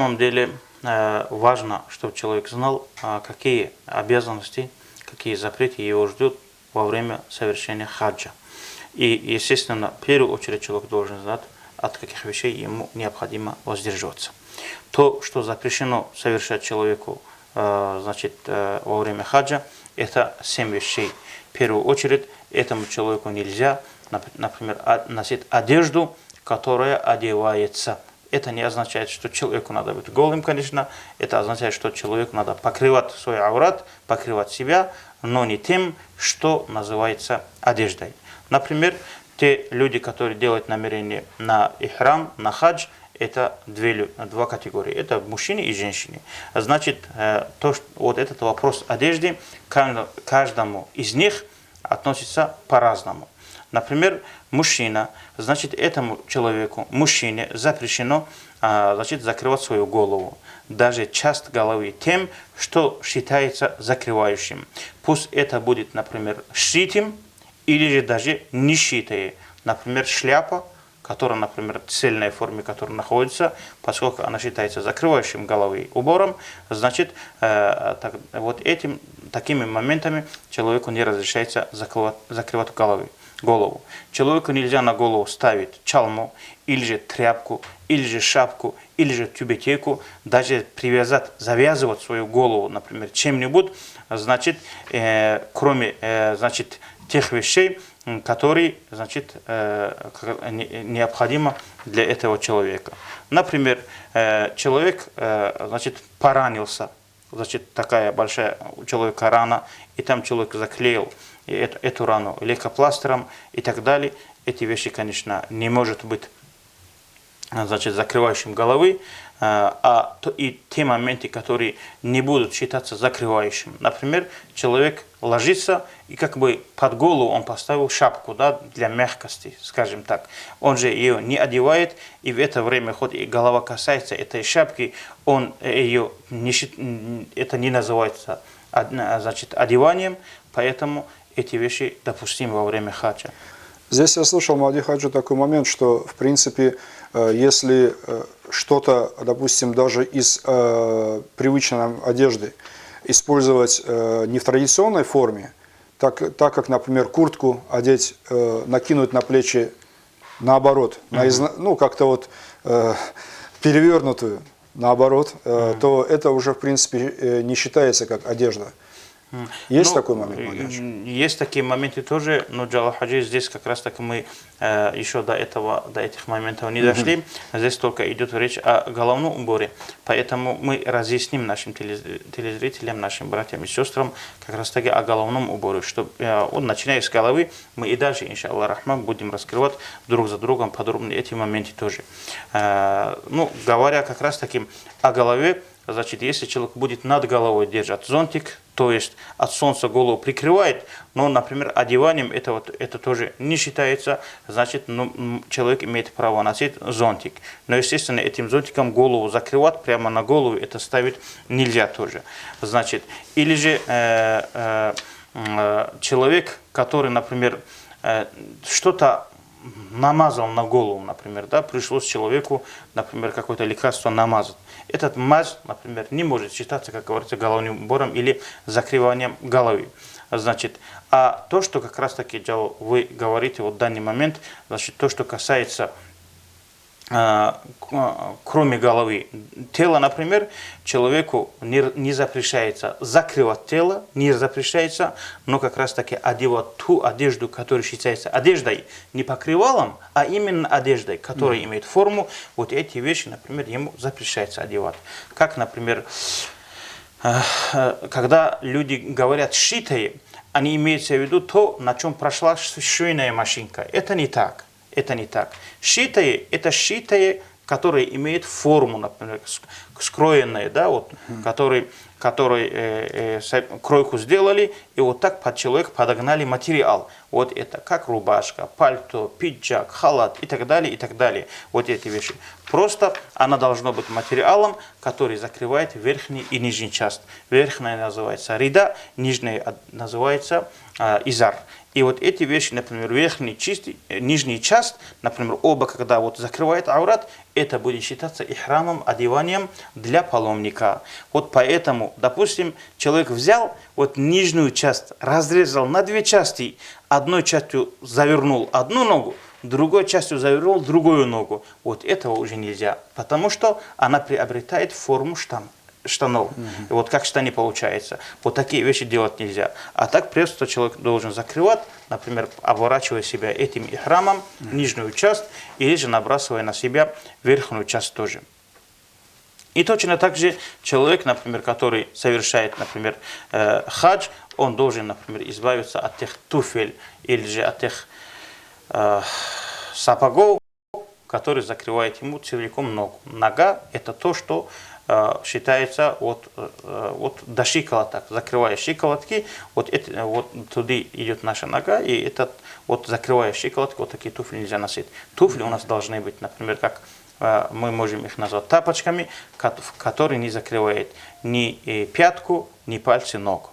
На самом деле важно, чтобы человек знал, какие обязанности, какие запреты его ждут во время совершения хаджа. И, естественно, в первую очередь человек должен знать, от каких вещей ему необходимо воздерживаться. То, что запрещено совершать человеку во время хаджа, это 7 вещей. В первую очередь, этому человеку нельзя, например, носить одежду, которая одевается. Это не означает, что человеку надо быть голым, конечно. Это означает, что человеку надо покрывать свой аврат, покрывать себя, но не тем, что называется одеждой. Например, те люди, которые делают намерение на ихрам, на хадж, это два категории. Это мужчины и женщины. Значит, вот этот вопрос одежды каждому из них относится по-разному. Например, мужчина, значит, этому человеку, мужчине, запрещено закрывать свою голову. Даже часть головы тем, что считается закрывающим. Пусть это будет, например, шитым или же даже не шитое. Например, шляпа, которая, например, в цельной форме, которая находится, поскольку она считается закрывающим головы убором, значит, вот такими моментами человеку не разрешается закрывать голову. Человеку нельзя на голову ставить чалму, или же тряпку, или же шапку, или же тюбетейку, даже завязывать свою голову, например, чем-нибудь, значит, кроме, тех вещей, которые, значит, необходимы для этого человека. Например, человек, значит, поранился, значит, такая большая у человека рана, и там человек заклеил эту рану лейкопластырем и так далее. Эти вещи, конечно, не может быть, значит, закрывающим головы, и те моменты, которые не будут считаться закрывающим. Например, человек ложится, и как бы под голову он поставил шапку, да, для мягкости, скажем так. Он же ее не одевает, и в это время, хоть и голова касается этой шапки, это не называется, значит, одеванием, поэтому эти вещи допустимы во время хаджа. Здесь я слышал, Махди Хаджи, такой момент, что, в принципе, если что-то, допустим, даже из привычной нам одежды использовать не в традиционной форме, так как, например, куртку одеть, накинуть на плечи наоборот, ну, как-то вот перевернутую наоборот, то это уже, в принципе, не считается как одежда. Есть такой момент, Махди? Есть такие моменты тоже, но Джалал Хаджи, здесь как раз так мы еще до этих моментов не дошли. Здесь только идет речь о головном уборе. Поэтому мы разъясним нашим телезрителям, нашим братьям и сестрам как раз таки о головном уборе. Что начиная с головы, мы и дальше, иншаллах рахман, будем раскрывать друг за другом подробно эти моменты тоже. Говоря как раз таки о голове, значит, если человек будет над головой держать зонтик, то есть от солнца голову прикрывает, но, например, одеванием это тоже не считается, значит, человек имеет право носить зонтик. Но, естественно, этим зонтиком голову закрывать, прямо на голову это ставить нельзя тоже. Значит, или же человек, который, например, что-то намазал на голову, например, да, пришлось человеку, например, какое-то лекарство намазать. Этот мазь, например, не может считаться, как говорится, головным убором или закрыванием головы. Значит, а то, что как раз таки вы говорите вот в данный момент, значит, то, что касается кроме головы тела, например, человеку не запрещается закрывать тело, не запрещается, но как раз таки одевать ту одежду, которая считается одеждой, не покрывалом, а именно одеждой, которая имеет форму. Вот эти вещи, например, ему запрещается одевать. Как, например, когда люди говорят «шитое», они имеются в виду то, на чем прошла швейная машинка. Это не так. Это не так. Шитое – это шитое, которое имеет форму, например, скроенное, да, вот, который кройку сделали, и вот так под человека подогнали материал. Вот это как рубашка, пальто, пиджак, халат и так далее, и так далее. Вот эти вещи. Просто она должна быть материалом, который закрывает верхний и нижний часть. Верхняя называется рида, нижняя называется изар. И вот эти вещи, например, верхний, чистый, нижний часть, например, оба, когда вот закрывает аурат, это будет считаться ихрамом, одеванием для паломника. Вот поэтому, допустим, человек взял вот нижнюю часть, разрезал на две части, одной частью завернул одну ногу, другой частью завернул другую ногу. Вот этого уже нельзя, потому что она приобретает форму штанов. И вот как штаны получается. Вот такие вещи делать нельзя. А так просто человек должен закрывать, например, обворачивая себя этим ихрамом, нижнюю часть, или же набрасывая на себя верхнюю часть тоже. И точно так же человек, например, который совершает, например, хадж, он должен, например, избавиться от тех туфель или же от тех сапогов, которые закрывают ему целиком ногу. Нога – это то, что считается вот до щиколоток, закрывая щиколотки, вот туда идет наша нога, и этот вот закрывая щиколотки, вот такие туфли нельзя носить. Туфли у нас должны быть, например, как мы можем их назвать тапочками, которые не закрывают ни пятку, ни пальцы ног.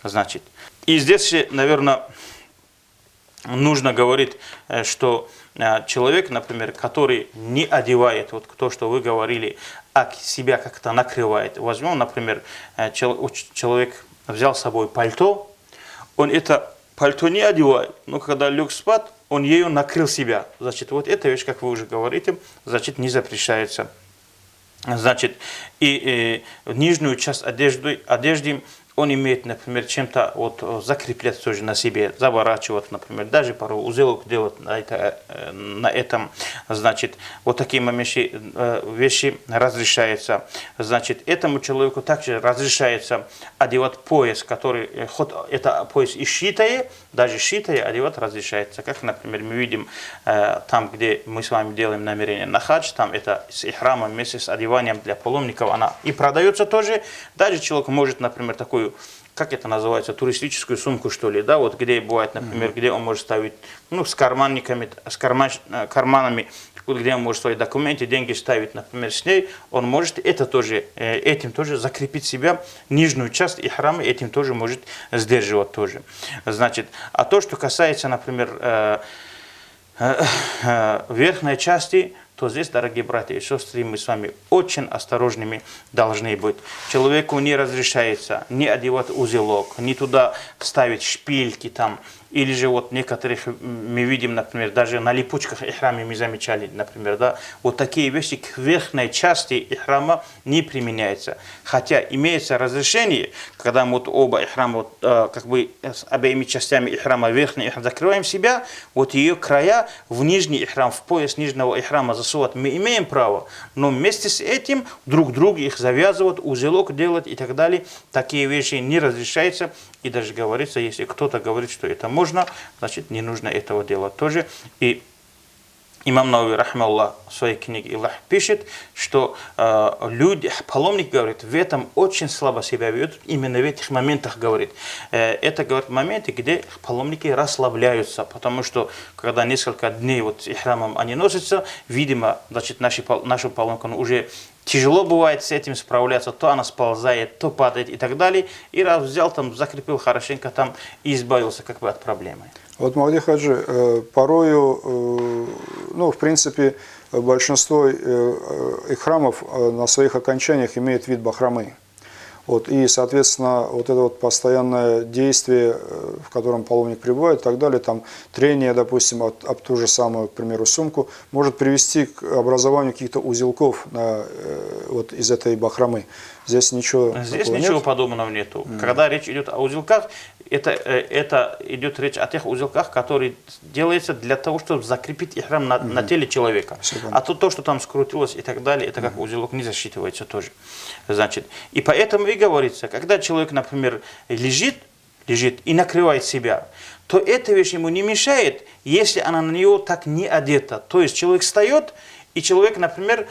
Значит, и здесь, наверное, нужно говорить, что человек, например, который не одевает, вот то, что вы говорили, а себя как-то накрывает. Возьмем, например, человек взял с собой пальто, он это пальто не одевает, но когда лег спать, он ею накрыл себя. Значит, вот эта вещь, как вы уже говорите, значит, не запрещается. Значит, и нижнюю часть одежды он имеет, например, чем-то вот закреплять тоже на себе, заворачивать, например, даже пару узелок делать на этом, значит, вот такие вещи разрешаются. Значит, этому человеку также разрешается одевать пояс, который, хоть это пояс и шитое, даже шитое одевать разрешается. Как, например, мы видим там, где мы с вами делаем намерение на хадж, там это с ихрамом вместе с одеванием для паломников, она и продается тоже. Даже человек может, например, такую, как это называется, туристическую сумку, что ли, да, вот где бывает, например, где он может ставить, ну, с карманниками, с карманами, где он может свои документы, деньги ставить, например, с ней, он может это тоже, этим тоже закрепить себя, нижнюю часть ихрама, этим тоже может сдерживать тоже. Значит, а то, что касается, например, верхней части, то здесь, дорогие братья и сестры, мы с вами очень осторожными должны быть. Человеку не разрешается не одевать узелок, не туда ставить шпильки там, или же вот некоторых мы видим, например, даже на липучках ихрама мы замечали, например, да, вот такие вещи к верхней части ихрама не применяются. Хотя имеется разрешение, когда мы вот оба ихрама, вот, как бы с обеими частями ихрама, верхний ихрам закрываем себя, вот ее края в нижний ихрам, в пояс нижнего ихрама засовывать мы имеем право, но вместе с этим друг другу их завязывать, узелок делать и так далее, такие вещи не разрешаются. И даже говорится, если кто-то говорит, что это можно, значит, не нужно этого делать тоже. И имам Навави, рахмаллах, в своей книге Илах пишет, что люди, паломник, говорит, в этом очень слабо себя ведут, именно в этих моментах, говорит. Это, говорит, моменты, где паломники расслабляются, потому что, когда несколько дней вот с ихрамом они носятся, видимо, значит, нашу паломнику уже тяжело бывает с этим справляться, то она сползает, то падает и так далее. И раз взял, там, закрепил хорошенько там и избавился как бы от проблемы. Вот, Махди Хаджи, порою, ну, в принципе, большинство ихрамов на своих окончаниях имеет вид бахромы. Вот, и, соответственно, вот это вот постоянное действие, в котором паломник пребывает и так далее, там трение, допустим, об ту же самую, к примеру, сумку, может привести к образованию каких-то узелков вот из этой бахромы. Здесь ничего подобного нету. Когда речь идет о узелках, это идет речь о тех узелках, которые делаются для того, чтобы закрепить ихрам на теле человека. А то, что там скрутилось и так далее, это как узелок не засчитывается тоже. Значит, и поэтому и говорится, когда человек, например, лежит и накрывает себя, то эта вещь ему не мешает, если она на нее так не одета. То есть человек встает, и человек, например,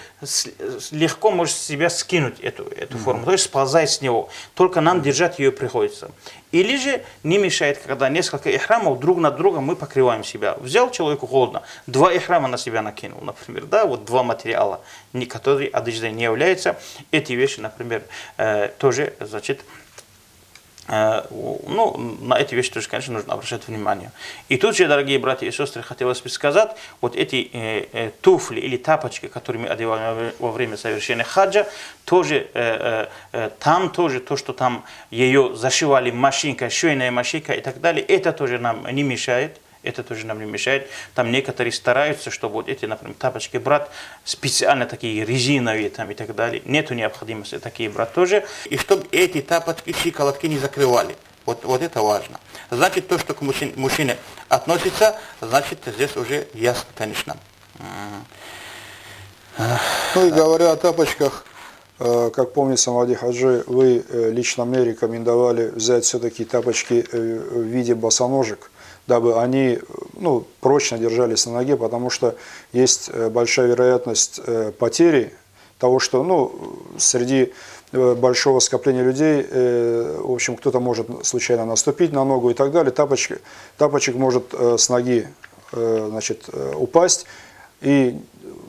легко может с себя скинуть эту форму, то есть сползает с него. Только нам держать ее приходится. Или же не мешает, когда несколько ихрамов друг над другом мы покрываем себя. Взял человеку холодно, 2 ихрама на себя накинул, например, да, вот 2 материала, которые одеждой не являются. Эти вещи, например, тоже, значит, ну, на эти вещи тоже, конечно, нужно обращать внимание. И тут же, дорогие братья и сестры, хотелось бы сказать, вот эти туфли или тапочки, которые мы одеваем во время совершения хаджа, тоже, там тоже то, что там ее зашивали машинка, швейная машинка и так далее, это тоже нам не мешает. Это тоже нам не мешает. Там некоторые стараются, чтобы вот эти, например, тапочки брать специально такие резиновые там и так далее. Нету необходимости такие брать тоже. И чтобы эти тапочки, щиколотки не закрывали. Вот это важно. Значит, то, что к мужчине относится, значит, здесь уже ясно, конечно. Ну и говоря о тапочках, как помнится, Мавди Хаджи, вы лично мне рекомендовали взять все-таки тапочки в виде босоножек, дабы они, ну, прочно держались на ноге, потому что есть большая вероятность потери того, что, ну, среди большого скопления людей, в общем, кто-то может случайно наступить на ногу и так далее. Тапочек может с ноги, значит, упасть, и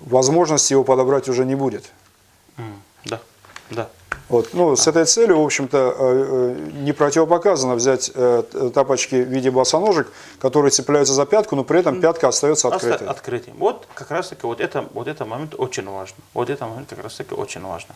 возможности его подобрать уже не будет. Да, да. Вот. Ну, с этой целью, в общем-то, не противопоказано взять тапочки в виде босоножек, которые цепляются за пятку, но при этом пятка остается открытой. Открытым. Вот как раз таки вот это момент очень важно. Вот это момент как раз таки очень важно.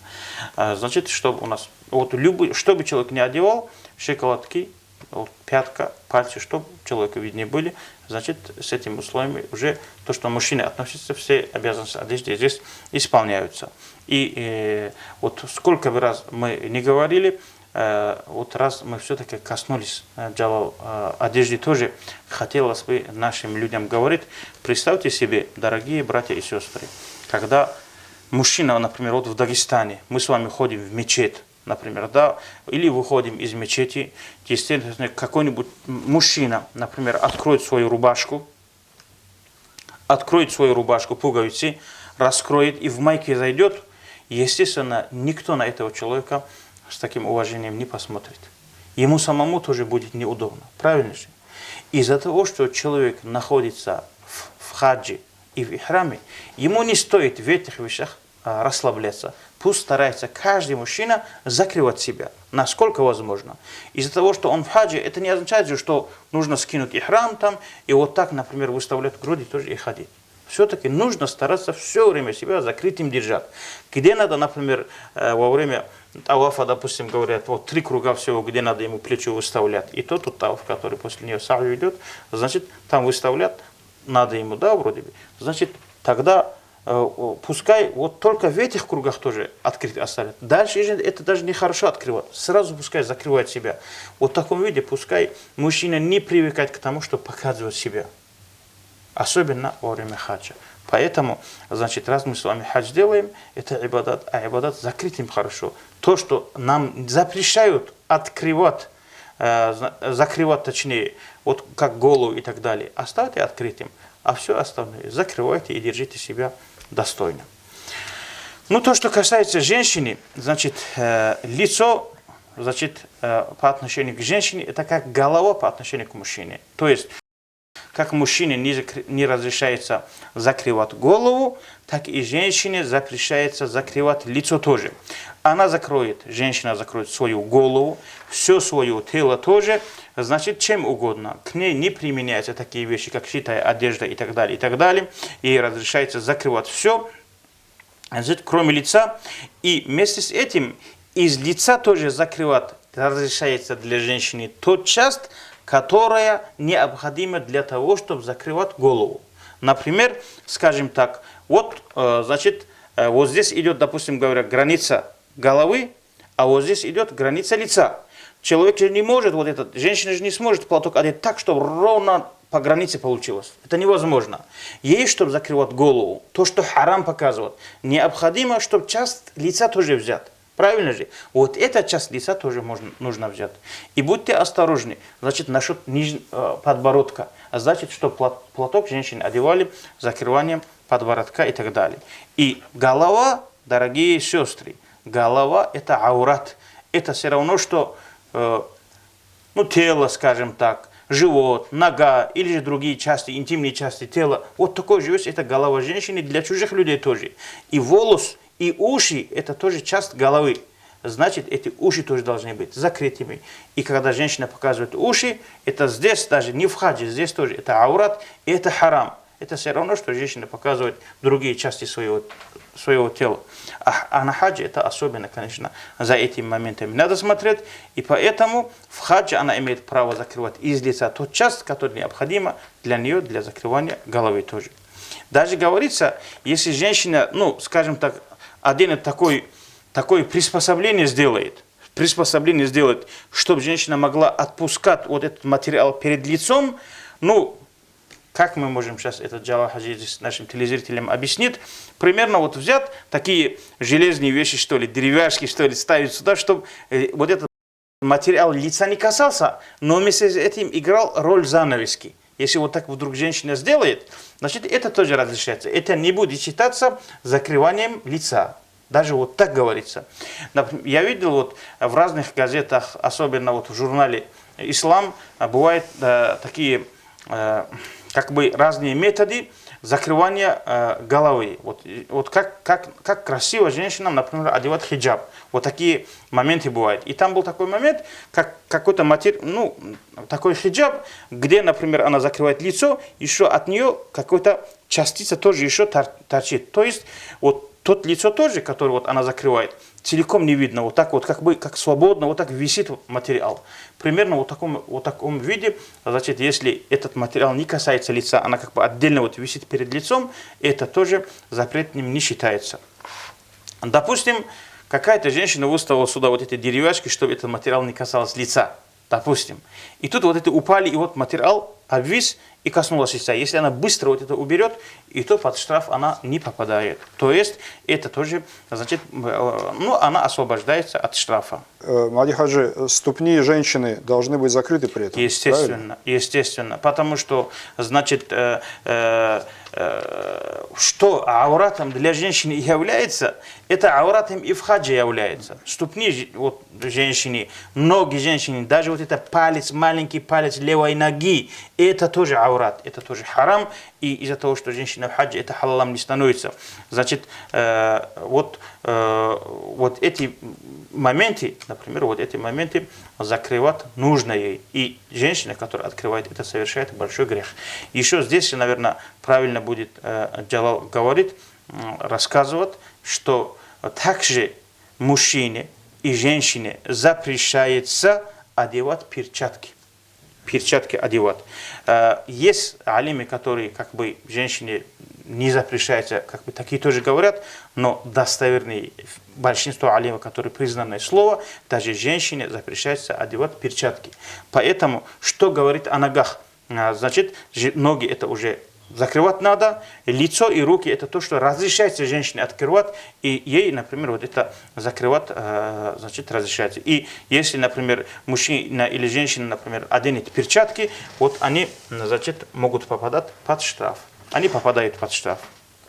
Значит, чтобы у нас, вот что бы человек не одевал, щиколотки, вот, пятка, пальцы, чтобы человеку виднее были, значит, с этими условиями уже то, что мужчины относятся, все обязанности одежды здесь исполняются. И вот сколько бы раз мы не говорили, вот раз мы все-таки коснулись дела одежды тоже, хотелось бы нашим людям говорить, представьте себе, дорогие братья и сестры, когда мужчина, например, вот в Дагестане, мы с вами ходим в мечеть, например, да, или выходим из мечети, естественно, какой-нибудь мужчина, например, откроет свою рубашку, пуговицы, раскроет и в майке зайдет, естественно, никто на этого человека с таким уважением не посмотрит. Ему самому тоже будет неудобно, правильно же? Из-за того, что человек находится в хаджи и в ихраме, ему не стоит в этих вещах расслабляться. Пусть старается каждый мужчина закрывать себя, насколько возможно. Из-за того, что он в хаджи, это не означает, что нужно скинуть ихрам там и вот так, например, выставлять груди тоже и ходить. Все-таки нужно стараться все время себя закрытым держать. Где надо, например, во время тавафа, допустим, говорят, вот 3 круга всего, где надо ему плечо выставлять. И тот таваф, который после нее са'ю идет, значит, там выставлять надо ему, да, вроде бы. Значит, тогда пускай вот только в этих кругах тоже открыть оставят. Дальше это даже нехорошо открывать. Сразу пускай закрывает себя. Вот в таком виде пускай мужчина не привыкает к тому, что показывает себя. Особенно во время хаджа. Поэтому, значит, раз мы с вами хадж делаем, это ибадат, а ибадат закрытым хорошо. То, что нам запрещают открывать, закрывать точнее, вот как голову и так далее, оставьте открытым, а все остальное закрывайте и держите себя достойно. Ну, то, что касается женщины, значит, лицо, значит, по отношению к женщине, это как голова по отношению к мужчине. То есть, как мужчине не разрешается закрывать голову, так и женщине запрещается закрывать лицо тоже. Женщина закроет свою голову, все свое тело тоже, значит, чем угодно. К ней не применяются такие вещи, как шитая одежда и так далее, и так далее. Ей разрешается закрывать все, значит, кроме лица. И вместе с этим из лица тоже закрывать разрешается для женщины тот часть, которая необходима для того, чтобы закрывать голову. Например, скажем так, вот, значит, вот здесь идет, допустим, говоря, граница головы, а вот здесь идет граница лица. Человек же не может, вот этот, женщина же не сможет платок одеть так, чтобы ровно по границе получилось. Это невозможно. Ей, чтобы закрывать голову, то, что харам показывает, необходимо, чтобы часть лица тоже взять. Правильно же? Вот эта часть лица тоже нужно взять. И будьте осторожны, значит, насчет подбородка. А значит, что платок женщины одевали с закрыванием подбородка и так далее. И голова, дорогие сестры, голова это аурат. Это все равно, что тело, скажем так, живот, нога или же другие части, интимные части тела. Вот такой же вещь, это голова женщины для чужих людей тоже. И волос, и уши – это тоже часть головы. значит, эти уши тоже должны быть закрытыми. И когда женщина показывает уши, это здесь даже не в хаджи, здесь тоже это аурат, и это харам. Это все равно, что женщина показывает другие части своего тела. А на хаджи это особенно, конечно, за этими моментами надо смотреть. И поэтому в хаджи она имеет право закрывать из лица тот часть, который необходима для нее, для закрывания головы тоже. Даже говорится, если женщина, ну, скажем так, один такое приспособление сделает, чтобы женщина могла отпускать вот этот материал перед лицом, ну, как мы можем сейчас этот Джалал Хаджи нашим телезрителям объяснить? Примерно вот взять такие железные вещи, что ли, деревяшки, что ли, ставить сюда, чтобы вот этот материал лица не касался, но вместе с этим играл роль занавески. Если вот так вдруг женщина сделает, значит, это тоже разрешается. Это не будет считаться закрыванием лица. Даже вот так говорится. Например, я видел вот в разных газетах, особенно вот в журнале «Ислам», бывают такие как бы разные методы закрывания головы. Вот как красиво женщинам, например, одевать хиджаб. Вот такие моменты бывают. И там был такой момент, как какой-то ну, такой хиджаб, где, например, она закрывает лицо, еще от нее какая-то частица тоже еще торчит. То есть вот тот лицо тоже, которое вот она закрывает, целиком не видно. Вот так вот, как свободно, вот так висит материал. Примерно вот таком виде, значит, если этот материал не касается лица, она как бы отдельно вот висит перед лицом, это тоже запретным не считается. Допустим, какая-то женщина выставила сюда вот эти деревяшки, чтобы этот материал не касался лица. Допустим. И тут вот это упали, и вот материал обвис и коснулась лица. Если она быстро вот это уберет, и то под штраф она не попадает. То есть это тоже, значит, ну, она освобождается от штрафа. Махди Хаджи, ступни женщины должны быть закрыты при этом? Естественно, правильно? естественно. Потому что, значит, что ауратом для женщины является, это ауратом и в хаджи является. Ступни вот, женщины, ноги женщины, даже вот это палец, маленький палец левой ноги, это тоже аурат, это тоже харам. И из-за того, что женщина в хаджи, это халалом не становится. Значит, вот эти моменты, например, вот эти моменты закрывать нужно ей. И женщина, которая открывает это, совершает большой грех. Еще здесь, наверное, правильно будет Джалал говорить, рассказывать, что также мужчине и женщине запрещается одевать перчатки. Перчатки одевать. Есть алимы, которые как бы женщине не запрещается, как бы такие тоже говорят, но достоверные большинство алимов, которые признанное слово, даже женщине запрещается одевать перчатки. Поэтому, что говорит о ногах? Значит, ноги это уже закрывать надо, лицо и руки это то, что разрешается женщине открывать, и ей, например, вот это закрывать, значит, разрешается. И если, например, мужчина или женщина, например, оденет перчатки, вот они, значит, могут попадать под штраф. Они попадают под штраф.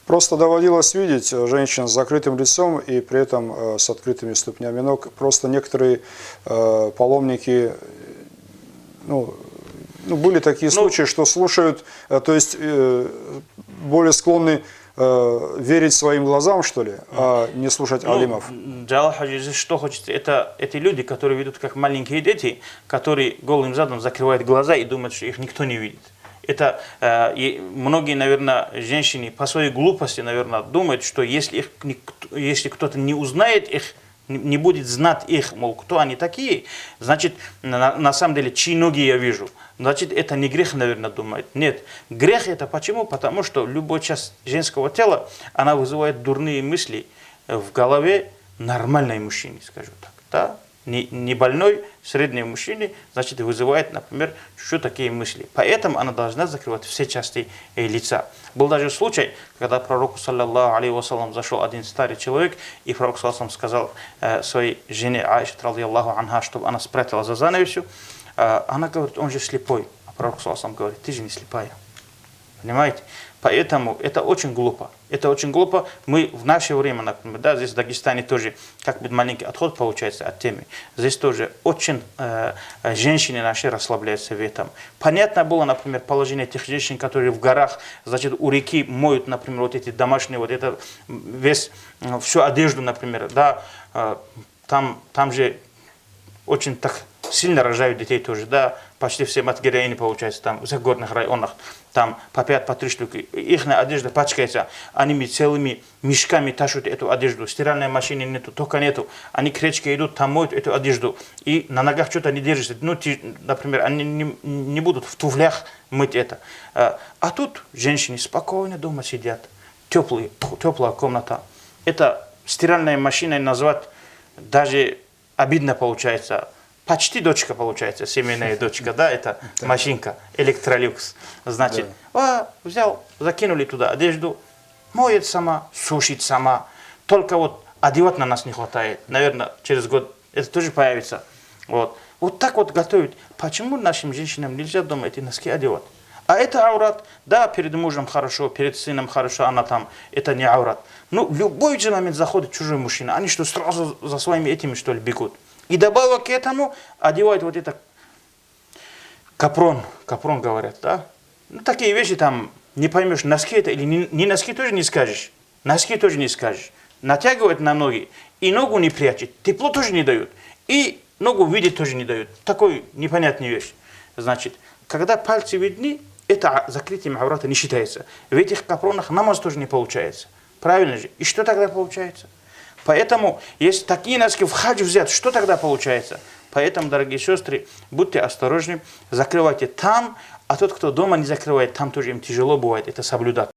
Просто доводилось видеть женщин с закрытым лицом и при этом с открытыми ступнями ног. Просто некоторые паломники, были такие случаи, что слушают, то есть более склонны верить своим глазам, что ли, а не слушать алимов. Джалал Хаджи, что хочется, это эти люди, которые ведут как маленькие дети, которые голым задом закрывают глаза и думают, что их никто не видит. Это многие, наверное, женщины по своей глупости, наверное, думают, что если кто-то не узнает их, не будет знать их, мол, кто они такие, значит, на самом деле, чьи ноги я вижу, значит, это не грех, наверное, думает. Нет, грех это почему? Потому что любая часть женского тела, она вызывает дурные мысли в голове нормальной мужчины, скажу так, да? Не больной, средний мужчине, значит, вызывает, например, что такие мысли. Поэтому она должна закрывать все части лица. Был даже случай, когда пророку, саллаллаху алейхи вассалам, зашел один старый человек, и пророк, саллаллаху сказал своей жене Аише, радийаллаху анха, чтобы она спрятала за занавесью. Она говорит, он же слепой. А пророк, саллаллаху говорит, ты же не слепая. Понимаете? Поэтому это очень глупо. Это очень глупо. Мы в наше время, например, да, здесь в Дагестане тоже как бы маленький отход получается от темы. Здесь тоже очень женщины наши расслабляются в этом. Понятно было, например, положение тех женщин, которые в горах, значит, у реки моют, например, вот эти домашние, вот это, всю одежду, например, да, там же очень так сильно рожают детей тоже, да, почти все мат-героини получается, там, в загородных районах, там по 5, по 3 штуки, их одежда пачкается, они целыми мешками тащат эту одежду, стиральной машины нету, тока нету, они к речке идут, там моют эту одежду, и на ногах что-то не держится, ну, например, они не будут в туфлях мыть это. А тут женщины спокойно дома сидят, теплая комната. Это стиральной машиной назвать даже обидно получается. Почти дочка получается, семейная дочка, да, это машинка, электролюкс. Значит, взял, закинули туда одежду, моет сама, сушит сама. Только вот одевать на нас не хватает. Наверное, через год это тоже появится. Вот так вот готовят. Почему нашим женщинам нельзя дома эти носки одевать? А это аурат. Да, перед мужем хорошо, перед сыном хорошо, она там, это не аурат. Ну, в любой же момент заходит чужой мужчина. Они что, сразу за своими этими, что ли, бегут? И добавок к этому одевают вот это капрон говорят, да? Ну, такие вещи там, не поймешь, носки это или не носки тоже не скажешь. Носки тоже не скажешь. Натягивают на ноги, и ногу не прячет, тепло тоже не дают, и ногу видеть тоже не дают. Такой непонятная вещь. Значит, когда пальцы видны, это закрытием аврата не считается. В этих капронах намаз тоже не получается. Правильно же? И что тогда получается? Поэтому, если такие носки в хадж взять, что тогда получается? Поэтому, дорогие сестры, будьте осторожны, закрывайте там, а тот, кто дома не закрывает, там тоже им тяжело бывает это соблюдать.